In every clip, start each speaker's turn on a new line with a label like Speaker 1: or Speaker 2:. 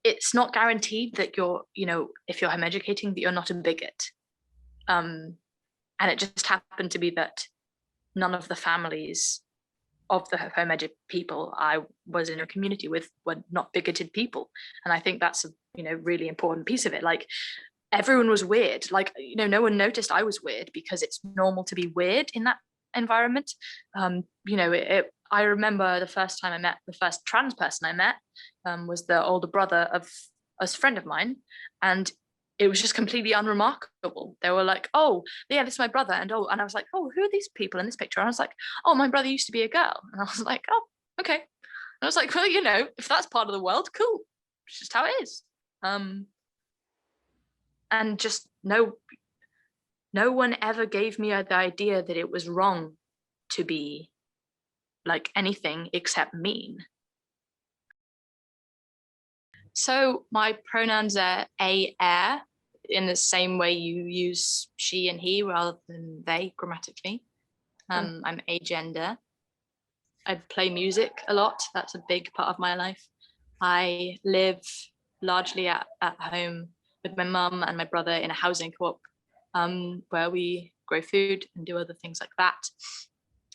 Speaker 1: it's not guaranteed that you're, if you're home educating, that you're not a bigot. And it just happened to be that none of the families of the home edu people I was in a community with were not bigoted people. And I think that's a, really important piece of it. Like, everyone was weird. Like, no one noticed I was weird because it's normal to be weird in that environment. I remember the first time I met, the first trans person I met was the older brother of a friend of mine. And it was just completely unremarkable. They were like, oh, yeah, this is my brother. And I was like, oh, who are these people in this picture? And I was like, oh, my brother used to be a girl. And I was like, oh, okay. And I was like, well, if that's part of the world, cool. It's just how it is. And just no one ever gave me the idea that it was wrong to be like anything except mean. So my pronouns are air, in the same way you use she and he rather than they grammatically. I'm agender. I play music a lot. That's a big part of my life. I live largely at home with my mum and my brother in a housing co-op where we grow food and do other things like that.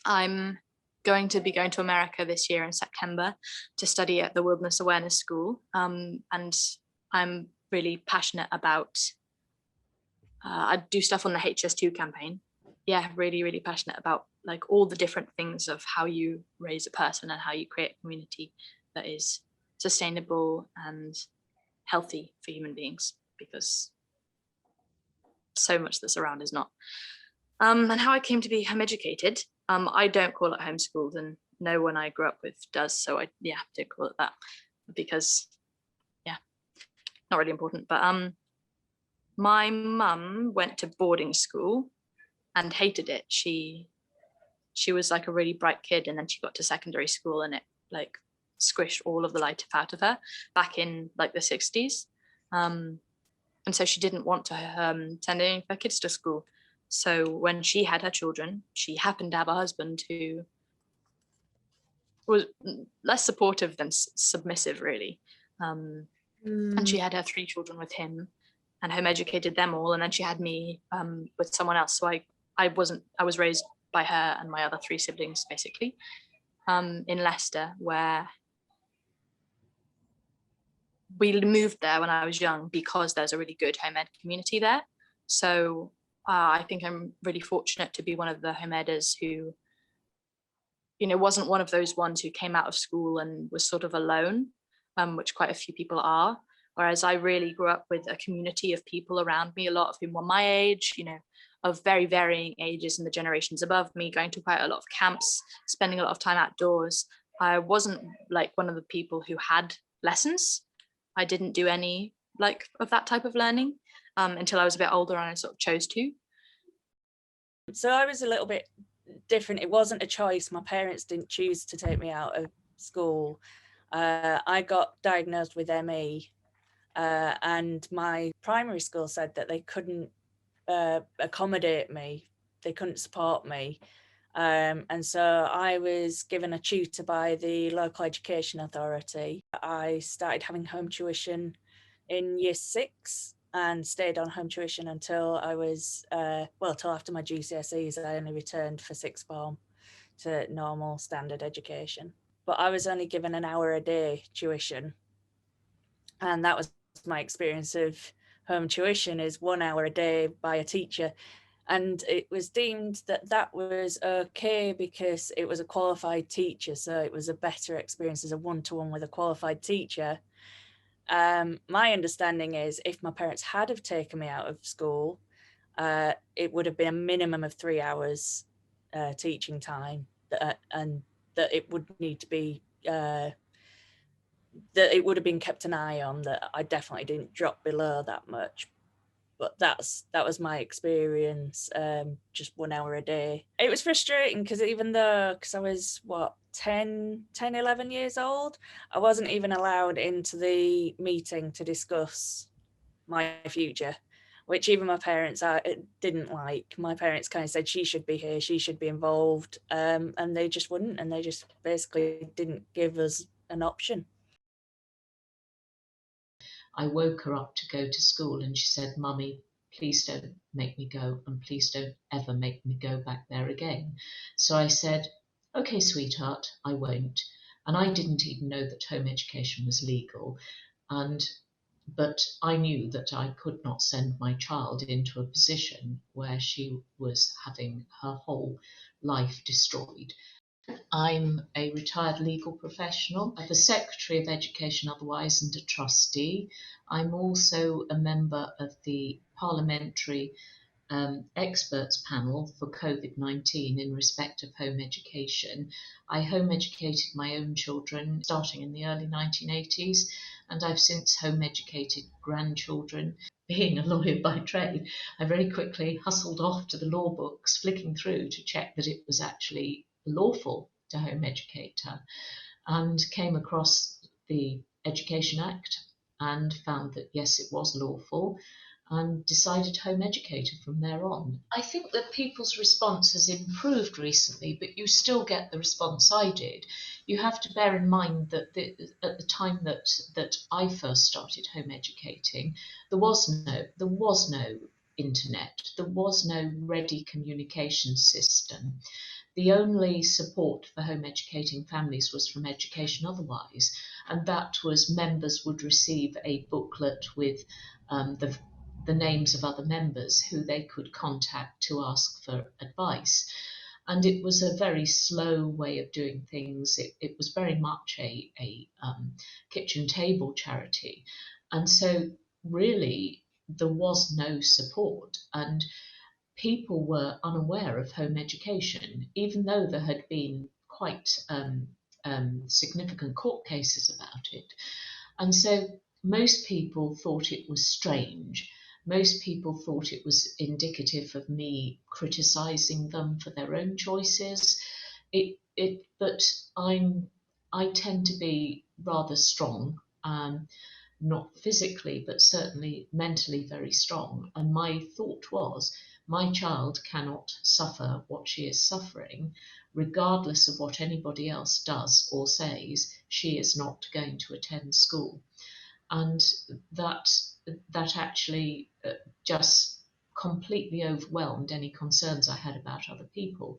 Speaker 1: I'm going to be going to America this year in September to study at the Wilderness Awareness School. And I'm really passionate about, I do stuff on the HS2 campaign. Yeah, really, really passionate about like all the different things of how you raise a person and how you create a community that is sustainable and healthy for human beings, because so much that's around is not. And how I came to be home educated, I don't call it homeschooled, and no one I grew up with does. So I did call it that because, not really important. But my mum went to boarding school and hated it. She was like a really bright kid, and then she got to secondary school and it like squished all of the life out of her back in like the 60s. And so she didn't want to send any of her kids to school. So when she had her children, she happened to have a husband who was less supportive than submissive, really. And she had her 3 children with him and home educated them all. And then she had me with someone else. So I was raised by her and my other 3 siblings, basically, in Leicester, where we moved there when I was young because there's a really good home ed community there. So I think I'm really fortunate to be one of the home edders who, wasn't one of those ones who came out of school and was sort of alone, which quite a few people are. Whereas I really grew up with a community of people around me, a lot of whom were my age, of very varying ages and the generations above me, going to quite a lot of camps, spending a lot of time outdoors. I wasn't like one of the people who had lessons. I didn't do any like of that type of learning until I was a bit older, and I sort of chose to.
Speaker 2: So I was a little bit different. It wasn't a choice. My parents didn't choose to take me out of school. I got diagnosed with ME, and my primary school said that they couldn't accommodate me. They couldn't support me. And so I was given a tutor by the local education authority. I started having home tuition in year 6 and stayed on home tuition until I was, till after my GCSEs. I only returned for 6th form to normal standard education. But I was only given an hour a day tuition. And that was my experience of home tuition, is 1 hour a day by a teacher. And it was deemed that that was okay because it was a qualified teacher. So it was a better experience as a one-to-one with a qualified teacher. My understanding is if my parents had have taken me out of school, it would have been a minimum of 3 hours teaching time, and that it would need to be, that it would have been kept an eye on, that I definitely didn't drop below that much. But that was my experience, just 1 hour a day. It was frustrating because I was 11 years old, I wasn't even allowed into the meeting to discuss my future, which even my parents didn't like. My parents kind of said she should be here, she should be involved, and they just wouldn't, and they just basically didn't give us an option.
Speaker 3: I woke her up to go to school and she said, "Mummy, please don't make me go, and please don't ever make me go back there again." So I said, "Okay, sweetheart, I won't." And I didn't even know that home education was legal. But I knew that I could not send my child into a position where she was having her whole life destroyed. I'm a retired legal professional, the Secretary of Education otherwise, and a trustee. I'm also a member of the Parliamentary experts panel for COVID-19 in respect of home education. I home educated my own children starting in the early 1980s, and I've since home educated grandchildren. Being a lawyer by trade, I very quickly hustled off to the law books, flicking through to check that it was actually lawful to home educate her, and came across the Education Act and found that yes, it was lawful, and decided to home educate her from there on. I think that people's response has improved recently, but you still get the response I did. You have to bear in mind that at the time that I first started home educating, there was no internet, there was no ready communication system. The only support for home educating families was from Education Otherwise, and that was members would receive a booklet with the names of other members who they could contact to ask for advice. And it was a very slow way of doing things. It was very much a kitchen table charity. And so really there was no support, and people were unaware of home education, even though there had been quite significant court cases about it. And so most people thought it was strange. Most people thought it was indicative of me criticizing them for their own choices. But I tend to be rather strong, not physically, but certainly mentally very strong. And my thought was, my child cannot suffer what she is suffering, regardless of what anybody else does or says. She is not going to attend school. And that actually just completely overwhelmed any concerns I had about other people.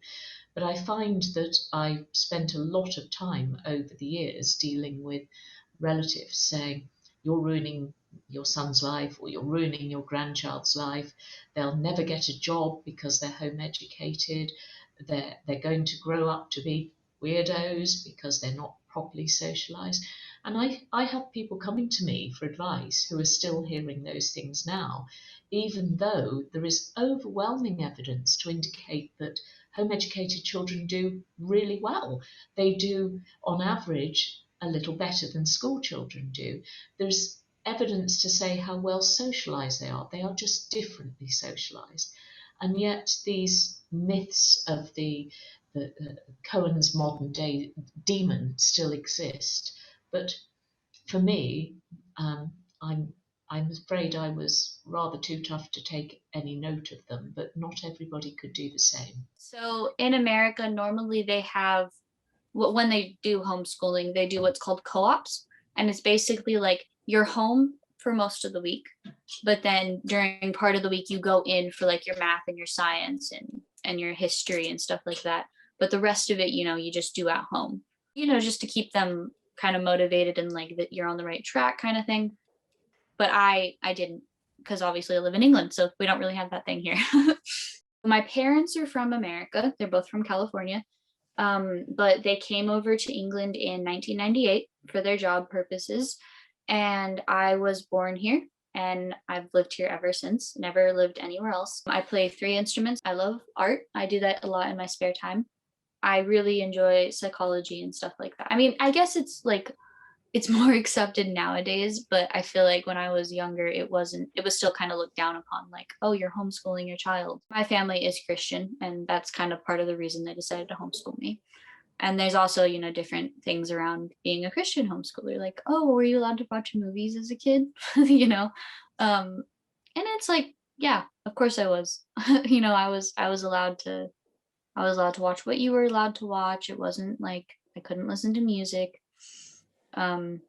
Speaker 3: But I find that I spent a lot of time over the years dealing with relatives saying, "You're ruining your son's life, or you're ruining your grandchild's life. They'll never get a job because they're home educated. They're going to grow up to be weirdos because they're not properly socialized." And I have people coming to me for advice who are still hearing those things now, even though there is overwhelming evidence to indicate that home educated children do really well. They do, on average, a little better than school children do. There's evidence to say how well socialized they are. They are just differently socialized. And yet these myths of the Cohen's modern day demon still exist. But for me, I'm afraid I was rather too tough to take any note of them, but not everybody could do the same.
Speaker 4: So in America, normally they have, when they do homeschooling, they do what's called co-ops. And it's basically like you're home for most of the week, but then during part of the week, you go in for like your math and your science and your history and stuff like that. But the rest of it, you just do at home, just to keep them kind of motivated and like that you're on the right track kind of thing. But I didn't, because obviously I live in England, so we don't really have that thing here. My parents are from America. They're both from California. But they came over to England in 1998 for their job purposes. And I was born here and I've lived here ever since, never lived anywhere else. I play 3 instruments. I love art. I do that a lot in my spare time. I really enjoy psychology and stuff like that. I mean, I guess it's more accepted nowadays, but I feel like when I was younger, it was still kind of looked down upon, like, oh, you're homeschooling your child. My family is Christian, and that's kind of part of the reason they decided to homeschool me. And there's also, different things around being a Christian homeschooler, like, oh, were you allowed to watch movies as a kid? And it's like, yeah, of course I was. I was allowed to watch what you were allowed to watch. It wasn't like I couldn't listen to music. I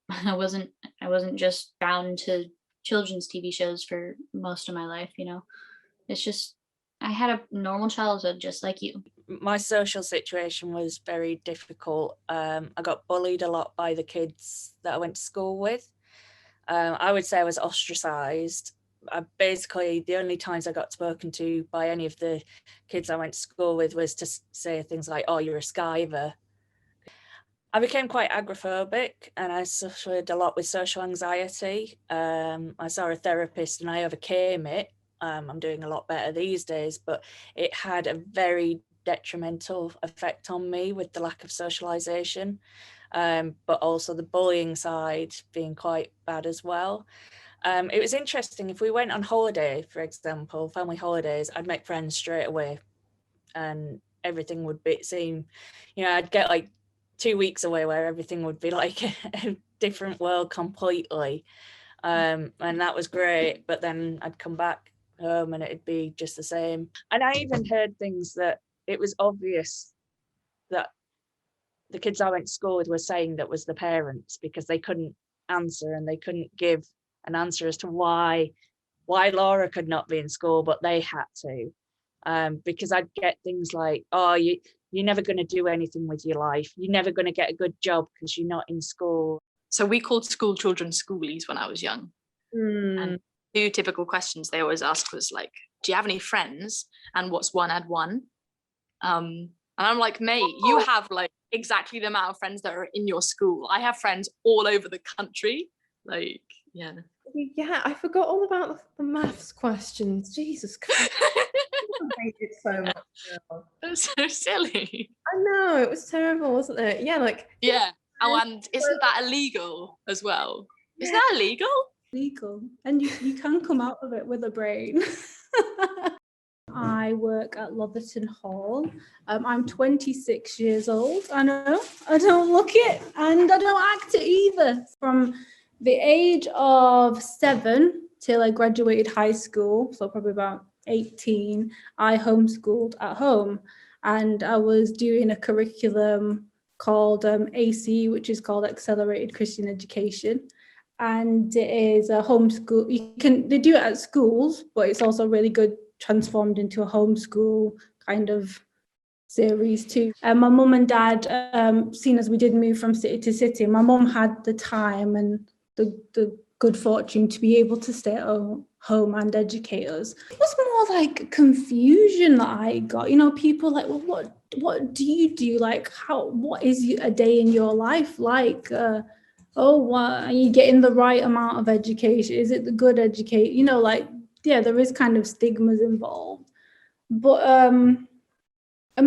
Speaker 4: I wasn't just bound to children's TV shows for most of my life, you know. It's just I had a normal childhood just like you.
Speaker 2: My social situation was very difficult. I got bullied a lot by the kids that I went to school with. I would say I was ostracized. Basically, the only times I got spoken to by any of the kids I went to school with was to say things like, "Oh, you're a skiver." I became quite agoraphobic, and I suffered a lot with social anxiety. I saw a therapist and I overcame it. I'm doing a lot better these days, but it had a very detrimental effect on me with the lack of socialization, but also the bullying side being quite bad as well. It was interesting. If we went on holiday, for example, family holidays, I'd make friends straight away, and everything would seem, I'd get like 2 weeks away where everything would be like a different world completely. And that was great. But then I'd come back home and it'd be just the same. And I even heard things that it was obvious that the kids I went to school with were saying that was the parents, because they couldn't answer and they couldn't give an answer as to why Laura could not be in school, but they had to. Because I'd get things like, "Oh, you're never going to do anything with your life. You're never going to get a good job because you're not in school."
Speaker 1: So we called school children schoolies when I was young. And 2 typical questions they always asked was like, "Do you have any friends? And what's one add one?" And I'm like, "Mate, you have like exactly the amount of friends that are in your school. I have friends all over the country." Like, yeah.
Speaker 5: Yeah, I forgot all about the maths questions. Jesus Christ. I hate it so much now.
Speaker 1: That's so silly.
Speaker 5: I know, it was terrible, wasn't it? Yeah, like
Speaker 1: Yeah. Oh, and isn't that illegal as well? Is that illegal?
Speaker 6: Legal, and you can come out of it with a brain. I work at Lotherton Hall. I'm 26 years old. I know, I don't look it, and I don't act it either. From the age of 7 till I graduated high school, so probably about 18, I homeschooled at home, and I was doing a curriculum called AC, which is called Accelerated Christian Education. And it is a homeschool. They do it at schools, but it's also really good transformed into a homeschool kind of series too. And my mum and dad, seeing as we did move from city to city, my mum had the time and the good fortune to be able to stay at home and educate us. It was more like confusion that I got. People like, well, what do you do? Like, what is a day in your life like? Are you getting the right amount of education? Is it the good education? There is kind of stigmas involved, but a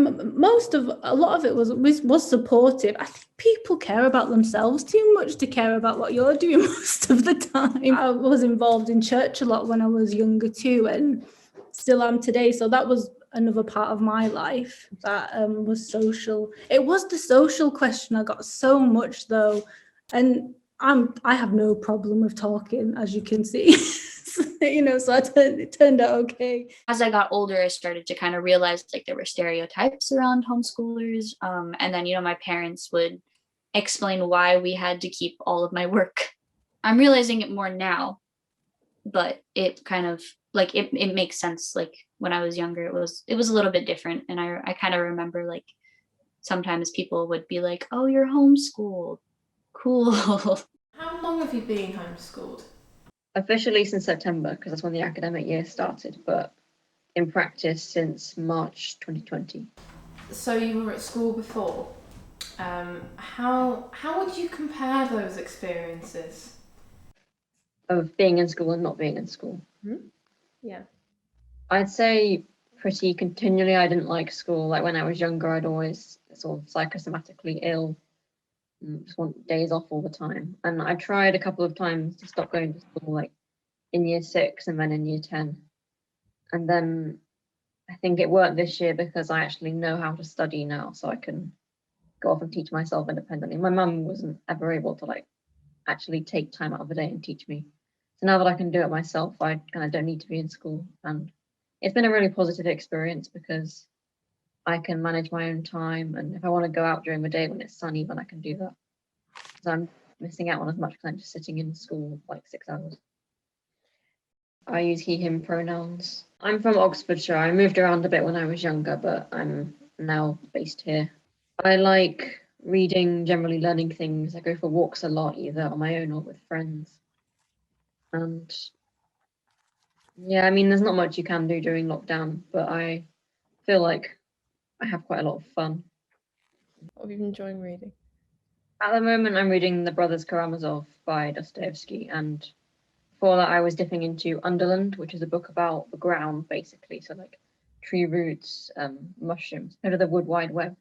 Speaker 6: lot of it was supportive. I think people care about themselves too much to care about what you're doing most of the time. I was involved in church a lot when I was younger too, and still am today. So that was another part of my life that was social. It was the social question I got so much though, and I have no problem with talking, as you can see. So it turned out okay.
Speaker 4: As I got older, I started to kind of realize like there were stereotypes around homeschoolers. And then, my parents would explain why we had to keep all of my work. I'm realizing it more now, but it kind of like it makes sense. Like when I was younger, it was a little bit different. And I kind of remember like sometimes people would be like, "Oh, you're homeschooled. Cool."
Speaker 5: How long have you been homeschooled?
Speaker 7: Officially since September, because that's when the academic year started, but in practice since March 2020.
Speaker 5: So you were at school before. How would you compare those experiences?
Speaker 7: Of being in school and not being in school.
Speaker 5: Yeah.
Speaker 7: I'd say pretty continually I didn't like school. Like when I was younger, I'd always sort of psychosomatically ill. Just want days off all the time. And I tried a couple of times to stop going to school, like in year 6 and then in year 10. And then I think it worked this year because I actually know how to study now, so I can go off and teach myself independently. My mum wasn't ever able to like actually take time out of the day and teach me. So now that I can do it myself, I kind of don't need to be in school. And it's been a really positive experience because I can manage my own time, and if I want to go out during the day when it's sunny, then I can do that. So I'm missing out on as much because I'm just sitting in school like 6 hours. I use he, him pronouns. I'm from Oxfordshire. I moved around a bit when I was younger, but I'm now based here. I like reading, generally learning things. I go for walks a lot, either on my own or with friends. And yeah, I mean, there's not much you can do during lockdown, but I feel like I have quite a lot of fun.
Speaker 5: What have you been enjoying reading?
Speaker 7: At the moment, I'm reading The Brothers Karamazov by Dostoevsky, and before that, I was dipping into Underland, which is a book about the ground, basically. So like tree roots, mushrooms, kind of the wood wide web.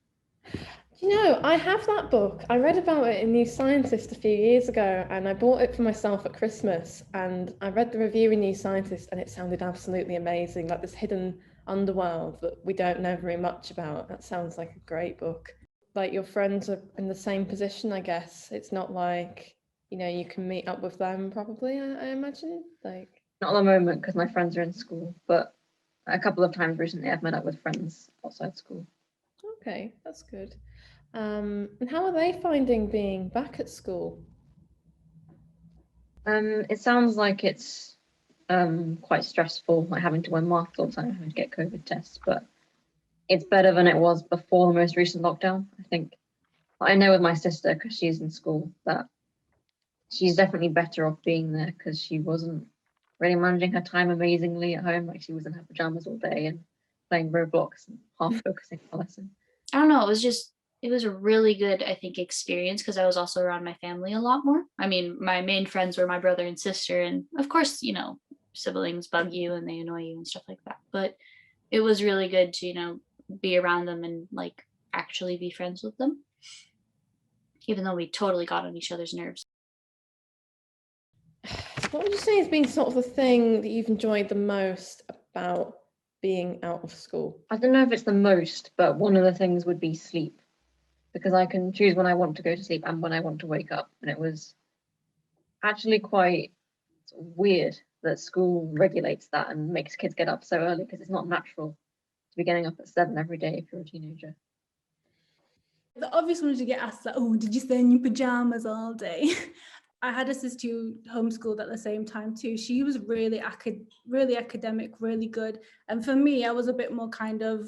Speaker 5: You know, I have that book. I read about it in New Scientist a few years ago, and I bought it for myself at Christmas. And I read the review in New Scientist, and it sounded absolutely amazing, like this hidden underworld that we don't know very much about. That sounds like a great book. Like your friends are in the same position, I guess. It's not like, you know, you can meet up with them probably, I imagine. Like,
Speaker 7: Not at the moment because my friends are in school, but a couple of times recently I've met up with friends outside school.
Speaker 5: okay, that's good. And how are they finding being back at school?
Speaker 7: It sounds like it's quite stressful, like having to wear masks all the time, having to get COVID tests, but it's better than it was before the most recent lockdown, I think. I know with my sister, because she's in school, that she's definitely better off being there because she wasn't really managing her time amazingly at home. Like she was in her pajamas all day and playing Roblox and half focusing on the lesson.
Speaker 4: I don't know. It was a really good, I think, experience because I was also around my family a lot more. I mean, my main friends were my brother and sister. And of course, you know, siblings bug you and they annoy you and stuff like that. But it was really good to, you know, be around them and like actually be friends with them, even though we totally got on each other's nerves.
Speaker 5: What would you say has been sort of the thing that you've enjoyed the most about being out of school?
Speaker 7: I don't know if it's the most, but one of the things would be sleep, because I can choose when I want to go to sleep and when I want to wake up. And it was actually quite weird that school regulates that and makes kids get up so early because it's not natural to be getting up at 7 every day if you're a teenager.
Speaker 6: The obvious one is you get asked, like, oh, did you stay in your pajamas all day? I had a sister who homeschooled at the same time too. She was really academic, really good. And for me, I was a bit more kind of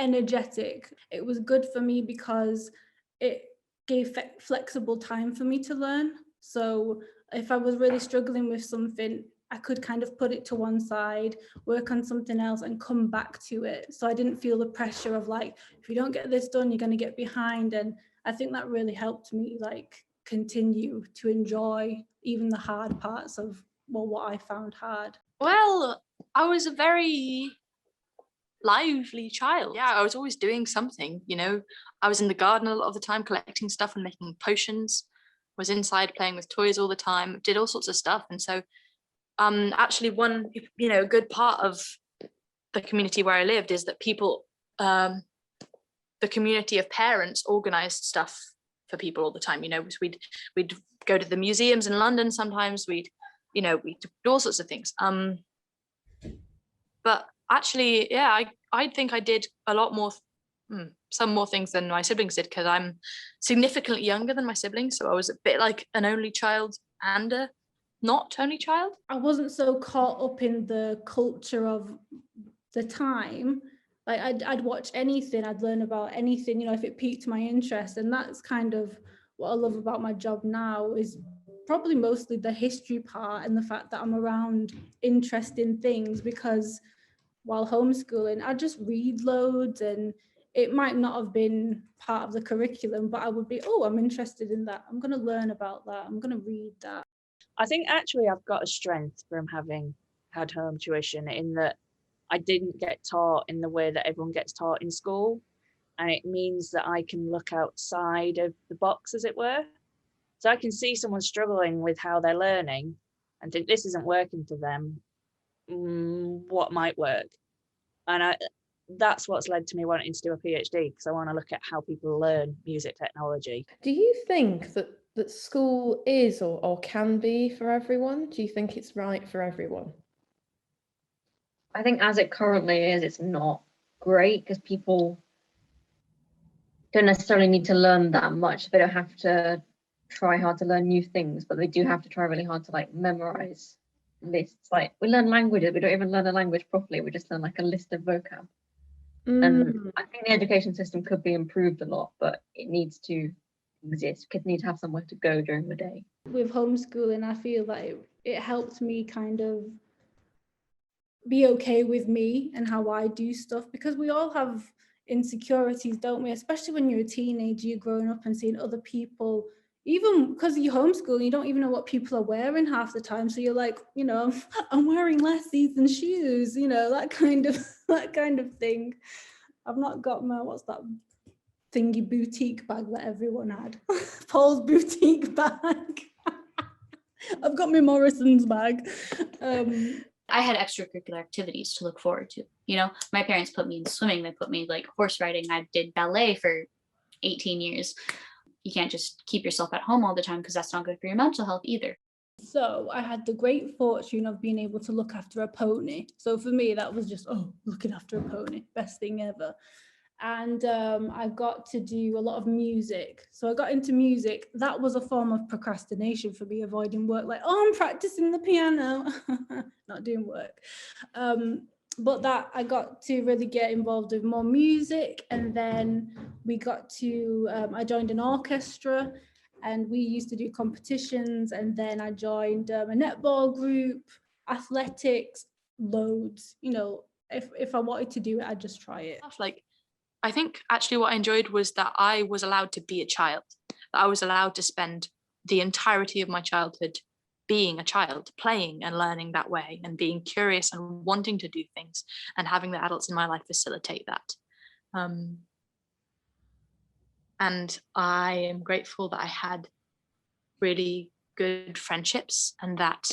Speaker 6: energetic. It was good for me because it gave flexible time for me to learn. So if I was really struggling with something, I could kind of put it to one side, work on something else and come back to it. So I didn't feel the pressure of like, if you don't get this done, you're going to get behind. And I think that really helped me like continue to enjoy even the hard parts of what I found hard.
Speaker 1: Well, I was a very lively child. Yeah, I was always doing something, you know. I was in the garden a lot of the time collecting stuff and making potions, was inside playing with toys all the time, did all sorts of stuff. And so actually one, you know, good part of the community where I lived is that people, the community of parents organized stuff for people all the time. You know, we'd go to the museums in London sometimes, we'd do all sorts of things. But actually, yeah, I think I did a lot more, some more things than my siblings did because I'm significantly younger than my siblings. So I was a bit like an only child and a not only child.
Speaker 6: I wasn't so caught up in the culture of the time. Like I'd watch anything, I'd learn about anything, you know, if it piqued my interest. And that's kind of what I love about my job now is probably mostly the history part and the fact that I'm around interesting things, because while homeschooling, I just read loads and it might not have been part of the curriculum, but I would be, oh, I'm interested in that. I'm going to learn about that. I'm going to read that.
Speaker 2: I think actually I've got a strength from having had home tuition in that I didn't get taught in the way that everyone gets taught in school. And it means that I can look outside of the box, as it were. So I can see someone struggling with how they're learning and think this isn't working for them. What might work? And that's what's led to me wanting to do a PhD, because I want to look at how people learn music technology.
Speaker 5: Do you think that school is or can be for everyone? Do you think it's right for everyone?
Speaker 7: I think as it currently is, it's not great because people don't necessarily need to learn that much. They don't have to try hard to learn new things, but they do have to try really hard to like memorize lists. Like we learn languages, we don't even learn a language properly, we just learn like a list of vocab. And I think the education system could be improved a lot, but it needs to exist. Kids need to have somewhere to go during the day.
Speaker 6: With homeschooling, I feel like it helped me kind of be okay with me and how I do stuff, because we all have insecurities, don't we? Especially when you're a teenager, you're growing up and seeing other people, even because you homeschool, you don't even know what people are wearing half the time. So you're like, you know, I'm wearing less these than shoes, you know, that kind of thing. I've not got my, what's that thingy boutique bag that everyone had? Paul's boutique bag. I've got my Morrison's bag.
Speaker 4: I had extracurricular activities to look forward to. You know, my parents put me in swimming, they put me like horse riding. I did ballet for 18 years. You can't just keep yourself at home all the time because that's not good for your mental health either.
Speaker 6: So I had the great fortune of being able to look after a pony. So for me, that was just, looking after a pony, best thing ever. And I got to do a lot of music. So I got into music. That was a form of procrastination for me, avoiding work. Like, I'm practicing the piano, not doing work. But that I got to really get involved with more music. And then we got to, I joined an orchestra and we used to do competitions. And then I joined a netball group, athletics, loads. You know, if I wanted to do it, I'd just try it.
Speaker 1: Like, I think actually what I enjoyed was that I was allowed to be a child. That I was allowed to spend the entirety of my childhood being a child, playing and learning that way, and being curious and wanting to do things, and having the adults in my life facilitate that. And I am grateful that I had really good friendships, and that,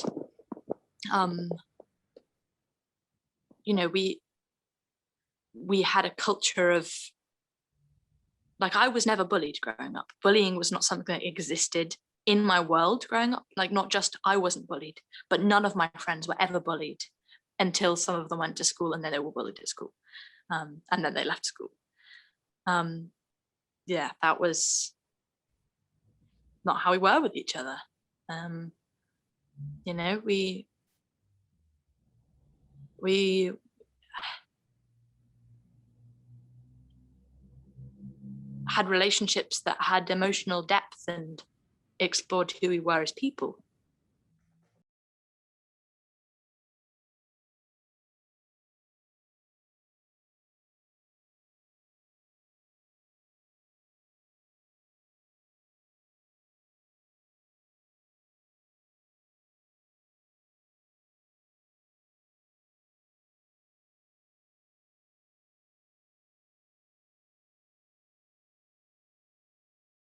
Speaker 1: you know, we had a culture of, like, I was never bullied growing up. Bullying was not something that existed in my world growing up. Like, not just I wasn't bullied, but none of my friends were ever bullied until some of them went to school, and then they were bullied at school. And then they left school. Yeah, that was not how we were with each other. You know, we had relationships that had emotional depth and explored who we were as people.